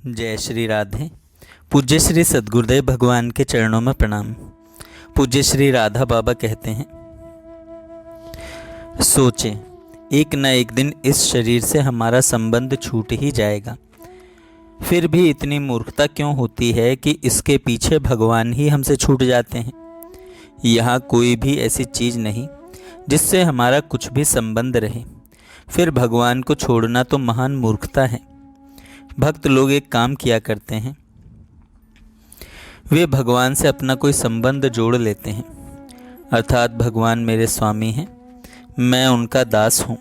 जय श्री राधे। पूज्य श्री सद्गुरुदेव भगवान के चरणों में प्रणाम। पूज्य श्री राधा बाबा कहते हैं, सोचें एक न एक दिन इस शरीर से हमारा संबंध छूट ही जाएगा। फिर भी इतनी मूर्खता क्यों होती है कि इसके पीछे भगवान ही हमसे छूट जाते हैं। यहाँ कोई भी ऐसी चीज़ नहीं जिससे हमारा कुछ भी संबंध रहे, फिर भगवान को छोड़ना तो महान मूर्खता है। भक्त लोग एक काम किया करते हैं, वे भगवान से अपना कोई संबंध जोड़ लेते हैं, अर्थात भगवान मेरे स्वामी हैं, मैं उनका दास हूँ।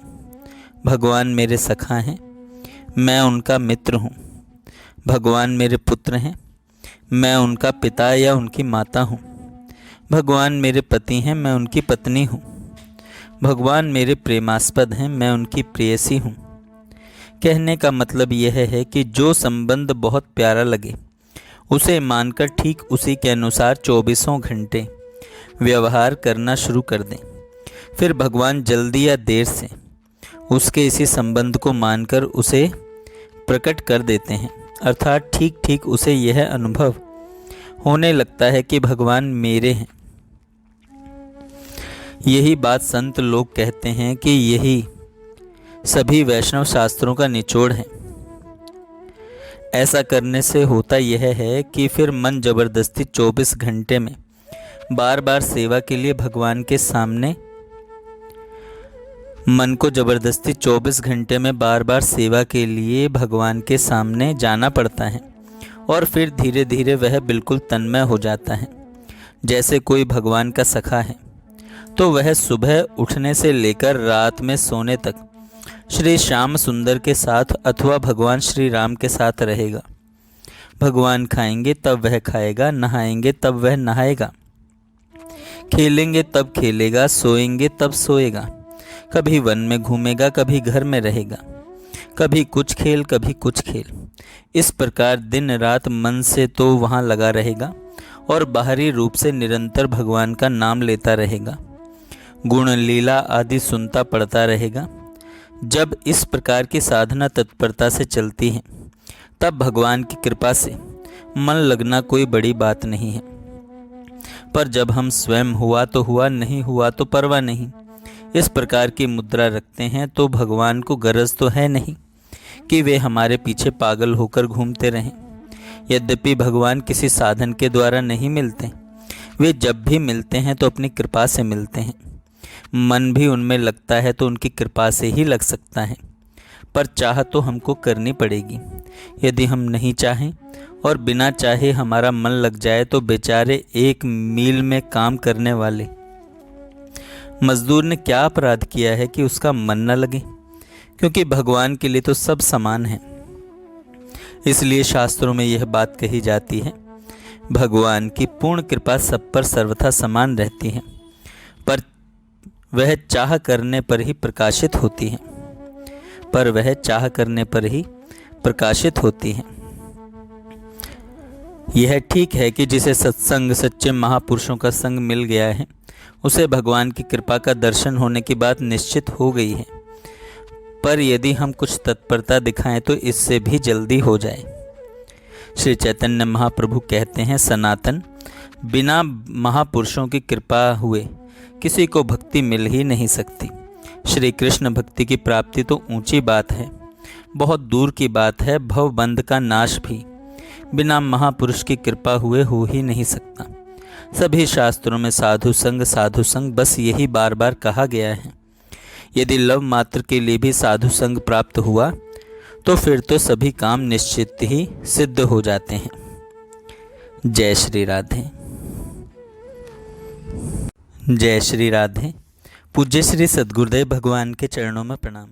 भगवान मेरे सखा हैं, मैं उनका मित्र हूँ। भगवान मेरे पुत्र हैं, मैं उनका पिता या उनकी माता हूँ। भगवान मेरे पति हैं, मैं उनकी पत्नी हूँ। भगवान मेरे प्रेमास्पद हैं, मैं उनकी प्रेयसी हूँ। कहने का मतलब यह है कि जो संबंध बहुत प्यारा लगे उसे मानकर ठीक उसी के अनुसार 24 घंटे व्यवहार करना शुरू कर दें। फिर भगवान जल्दी या देर से उसके इसी संबंध को मानकर उसे प्रकट कर देते हैं, अर्थात ठीक ठीक उसे यह अनुभव होने लगता है कि भगवान मेरे हैं। यही बात संत लोग कहते हैं कि यही सभी वैष्णव शास्त्रों का निचोड़ है। ऐसा करने से होता यह है कि फिर मन जबरदस्ती 24 घंटे में बार बार सेवा के लिए भगवान के सामने मन को जबरदस्ती 24 घंटे में बार बार सेवा के लिए भगवान के सामने जाना पड़ता है और फिर धीरे धीरे वह बिल्कुल तन्मय हो जाता है। जैसे कोई भगवान का सखा है तो वह सुबह उठने से लेकर रात में सोने तक श्री श्याम सुंदर के साथ अथवा भगवान श्री राम के साथ रहेगा। भगवान खाएंगे तब वह खाएगा, नहाएंगे तब वह नहाएगा, खेलेंगे तब खेलेगा, सोएंगे तब सोएगा। कभी वन में घूमेगा, कभी घर में रहेगा, कभी कुछ खेल कभी कुछ खेल। इस प्रकार दिन रात मन से तो वहाँ लगा रहेगा और बाहरी रूप से निरंतर भगवान का नाम लेता रहेगा, गुण लीला आदि सुनता पड़ता रहेगा। जब इस प्रकार की साधना तत्परता से चलती है तब भगवान की कृपा से मन लगना कोई बड़ी बात नहीं है। पर जब हम स्वयं हुआ तो हुआ, नहीं हुआ तो परवाह नहीं, इस प्रकार की मुद्रा रखते हैं तो भगवान को गरज तो है नहीं कि वे हमारे पीछे पागल होकर घूमते रहें। यद्यपि भगवान किसी साधन के द्वारा नहीं मिलते, वे जब भी मिलते हैं तो अपनी कृपा से मिलते हैं। मन भी उनमें लगता है तो उनकी कृपा से ही लग सकता है, पर चाह तो हमको करनी पड़ेगी। यदि हम नहीं चाहें और बिना चाहे हमारा मन लग जाए तो बेचारे 1 मील में काम करने वाले मजदूर ने क्या अपराध किया है कि उसका मन न लगे, क्योंकि भगवान के लिए तो सब समान है। इसलिए शास्त्रों में यह बात कही जाती है, भगवान की पूर्ण कृपा सब पर सर्वथा समान रहती है, पर वह चाह करने पर ही प्रकाशित होती है। यह ठीक है कि जिसे सत्संग सच्चे महापुरुषों का संग मिल गया है उसे भगवान की कृपा का दर्शन होने की बात निश्चित हो गई है, पर यदि हम कुछ तत्परता दिखाएं तो इससे भी जल्दी हो जाए। श्री चैतन्य महाप्रभु कहते हैं, सनातन बिना महापुरुषों की कृपा हुए किसी को भक्ति मिल ही नहीं सकती। श्री कृष्ण भक्ति की प्राप्ति तो ऊंची बात है, बहुत दूर की बात है। भवबंध का नाश भी बिना महापुरुष की कृपा हुए हो ही नहीं सकता। सभी शास्त्रों में साधु संग बस यही बार बार कहा गया है। यदि लव मात्र के लिए भी साधु संग प्राप्त हुआ तो फिर तो सभी काम निश्चित ही सिद्ध हो जाते हैं। जय श्री राधे। जय श्री राधे। पूज्य श्री सद्गुरुदेव भगवान के चरणों में प्रणाम।